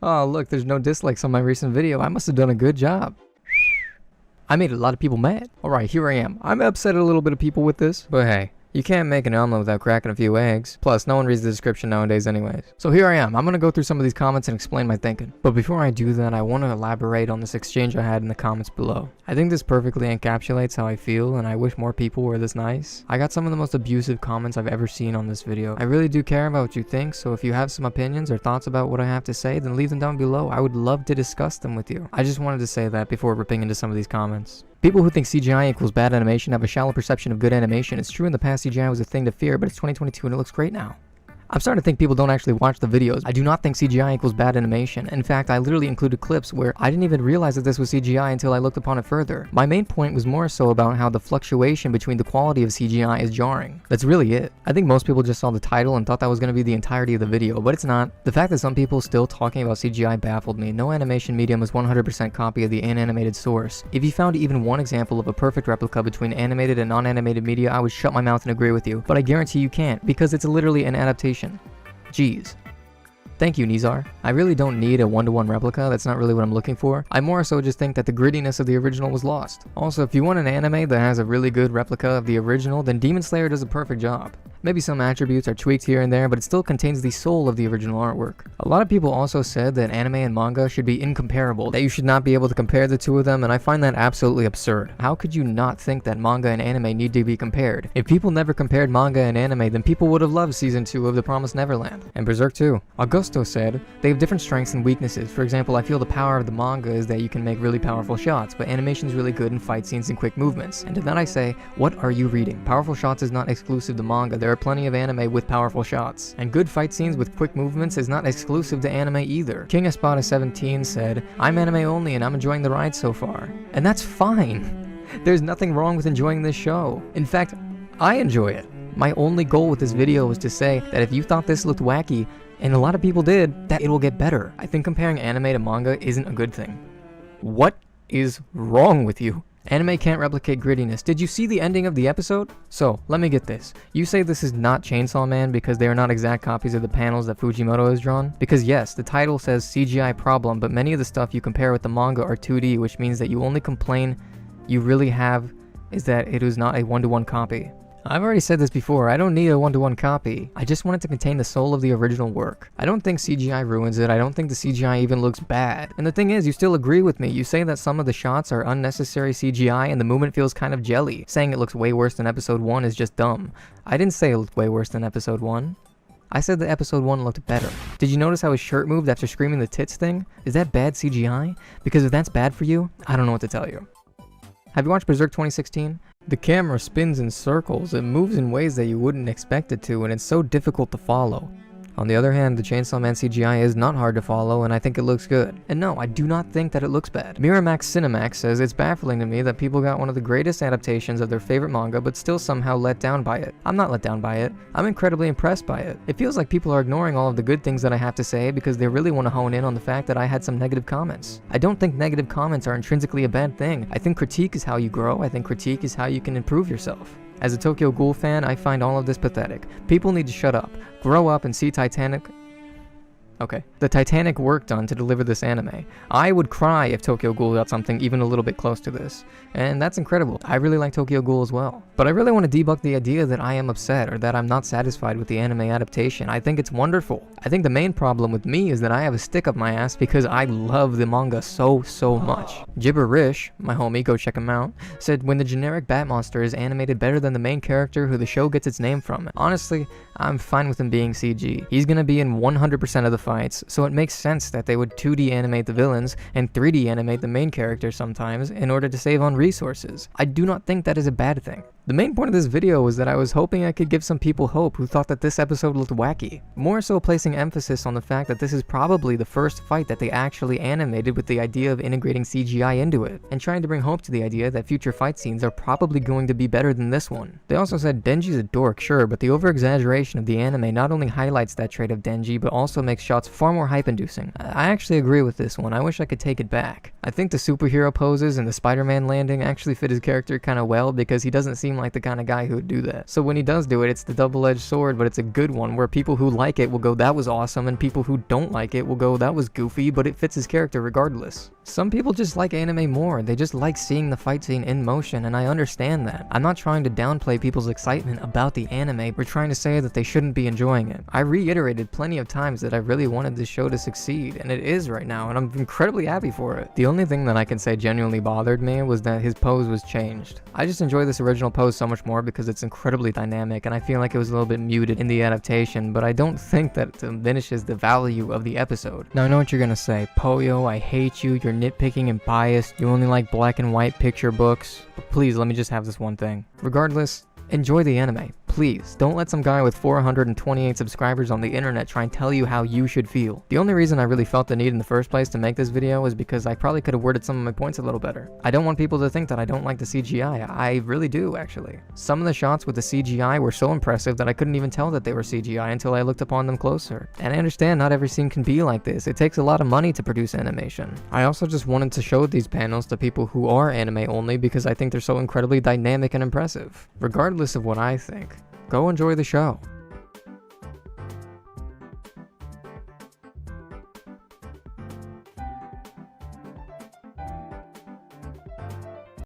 Oh look, there's no dislikes on my recent video. I must have done a good job. I made a lot of people mad. Alright, here I am. I'm upset at a little bit of people with this, but hey. You can't make an omelet without cracking a few eggs. Plus, no one reads the description nowadays anyways. So here I am. I'm gonna go through some of these comments and explain my thinking. But before I do that, I want to elaborate on this exchange I had in the comments below. I think this perfectly encapsulates how I feel, and I wish more people were this nice. I got some of the most abusive comments I've ever seen on this video. I really do care about what you think, so if you have some opinions or thoughts about what I have to say, then leave them down below. I would love to discuss them with you. I just wanted to say that before ripping into some of these comments. People who think CGI equals bad animation have a shallow perception of good animation. It's true in the past CGI was a thing to fear, but it's 2022 and it looks great now. I'm starting to think people don't actually watch the videos. I do not think CGI equals bad animation. In fact, I literally included clips where I didn't even realize that this was CGI until I looked upon it further. My main point was more so about how the fluctuation between the quality of CGI is jarring. That's really it. I think most people just saw the title and thought that was going to be the entirety of the video, but it's not. The fact that some people still talking about CGI baffled me. No animation medium is 100% copy of the animated source. If you found even one example of a perfect replica between animated and non-animated media, I would shut my mouth and agree with you, but I guarantee you can't, because it's literally an adaptation. Jeez. Thank you, Nizar. I really don't need a one-to-one replica. That's not really what I'm looking for. I more so just think that the grittiness of the original was lost. Also, if you want an anime that has a really good replica of the original, then Demon Slayer does a perfect job. Maybe some attributes are tweaked here and there, but it still contains the soul of the original artwork. A lot of people also said that anime and manga should be incomparable, that you should not be able to compare the two of them, and I find that absolutely absurd. How could you not think that manga and anime need to be compared? If people never compared manga and anime, then people would have loved Season 2 of The Promised Neverland. And Berserk 2. Augusto said, they have different strengths and weaknesses. For example, I feel the power of the manga is that you can make really powerful shots, but animation is really good in fight scenes and quick movements. And to that I say, what are you reading? Powerful shots is not exclusive to manga. There are plenty of anime with powerful shots. And good fight scenes with quick movements is not exclusive to anime either. King Espada 17 said, I'm anime only and I'm enjoying the ride so far. And that's fine. There's nothing wrong with enjoying this show. In fact, I enjoy it. My only goal with this video was to say that if you thought this looked wacky, and a lot of people did, that it will get better. I think comparing anime to manga isn't a good thing. What is wrong with you? Anime can't replicate grittiness. Did you see the ending of the episode? So, let me get this. You say this is not Chainsaw Man because they are not exact copies of the panels that Fujimoto has drawn? Because yes, the title says CGI problem, but many of the stuff you compare with the manga are 2D, which means that you only complain you really have is that it is not a one-to-one copy. I've already said this before, I don't need a one-to-one copy. I just want it to contain the soul of the original work. I don't think CGI ruins it, I don't think the CGI even looks bad. And the thing is, you still agree with me. You say that some of the shots are unnecessary CGI and the movement feels kind of jelly. Saying it looks way worse than episode 1 is just dumb. I didn't say it looked way worse than episode 1. I said that episode 1 looked better. Did you notice how his shirt moved after screaming the tits thing? Is that bad CGI? Because if that's bad for you, I don't know what to tell you. Have you watched Berserk 2016? The camera spins in circles, it moves in ways that you wouldn't expect it to, and it's so difficult to follow. On the other hand, the Chainsaw Man CGI is not hard to follow, and I think it looks good. And no, I do not think that it looks bad. Miramax Cinemax says it's baffling to me that people got one of the greatest adaptations of their favorite manga but still somehow let down by it. I'm not let down by it. I'm incredibly impressed by it. It feels like people are ignoring all of the good things that I have to say because they really want to hone in on the fact that I had some negative comments. I don't think negative comments are intrinsically a bad thing. I think critique is how you grow. I think critique is how you can improve yourself. As a Tokyo Ghoul fan, I find all of this pathetic. People need to shut up, grow up, and see Titanic. Okay. The Titanic work done to deliver this anime. I would cry if Tokyo Ghoul got something even a little bit close to this. And that's incredible. I really like Tokyo Ghoul as well. But I really want to debunk the idea that I am upset or that I'm not satisfied with the anime adaptation. I think it's wonderful. I think the main problem with me is that I have a stick up my ass because I love the manga so much. Gibberish, my homie, go check him out, said when the generic bat monster is animated better than the main character who the show gets its name from. Honestly, I'm fine with him being CG. He's gonna be in 100% of the fights, so it makes sense that they would 2D animate the villains and 3D animate the main character sometimes in order to save on resources. I do not think that is a bad thing. The main point of this video was that I was hoping I could give some people hope who thought that this episode looked wacky. More so placing emphasis on the fact that this is probably the first fight that they actually animated with the idea of integrating CGI into it, and trying to bring hope to the idea that future fight scenes are probably going to be better than this one. They also said Denji's a dork, sure, but the over-exaggeration of the anime not only highlights that trait of Denji, but also makes shots far more hype-inducing. I actually agree with this one. I wish I could take it back. I think the superhero poses and the Spider-Man landing actually fit his character kinda well because he doesn't seem seem like the kind of guy who would do that. So when he does do it, it's the double-edged sword, but it's a good one, where people who like it will go, that was awesome, and people who don't like it will go, that was goofy, but it fits his character regardless. Some people just like anime more, they just like seeing the fight scene in motion, and I understand that. I'm not trying to downplay people's excitement about the anime, we're trying to say that they shouldn't be enjoying it. I reiterated plenty of times that I really wanted this show to succeed, and it is right now, and I'm incredibly happy for it. The only thing that I can say genuinely bothered me was that his pose was changed. I just enjoy this original pose so much more because it's incredibly dynamic, and I feel like it was a little bit muted in the adaptation, but I don't think that diminishes the value of the episode. Now I know what you're gonna say, Poyo, I hate you, you're nitpicking and biased, you only like black and white picture books, but please let me just have this one thing. Regardless, enjoy the anime. Please, don't let some guy with 428 subscribers on the internet try and tell you how you should feel. The only reason I really felt the need in the first place to make this video is because I probably could have worded some of my points a little better. I don't want people to think that I don't like the CGI. I really do, actually. Some of the shots with the CGI were so impressive that I couldn't even tell that they were CGI until I looked upon them closer. And I understand not every scene can be like this. It takes a lot of money to produce animation. I also just wanted to show these panels to people who are anime only because I think they're so incredibly dynamic and impressive. Regardless of what I think, go enjoy the show.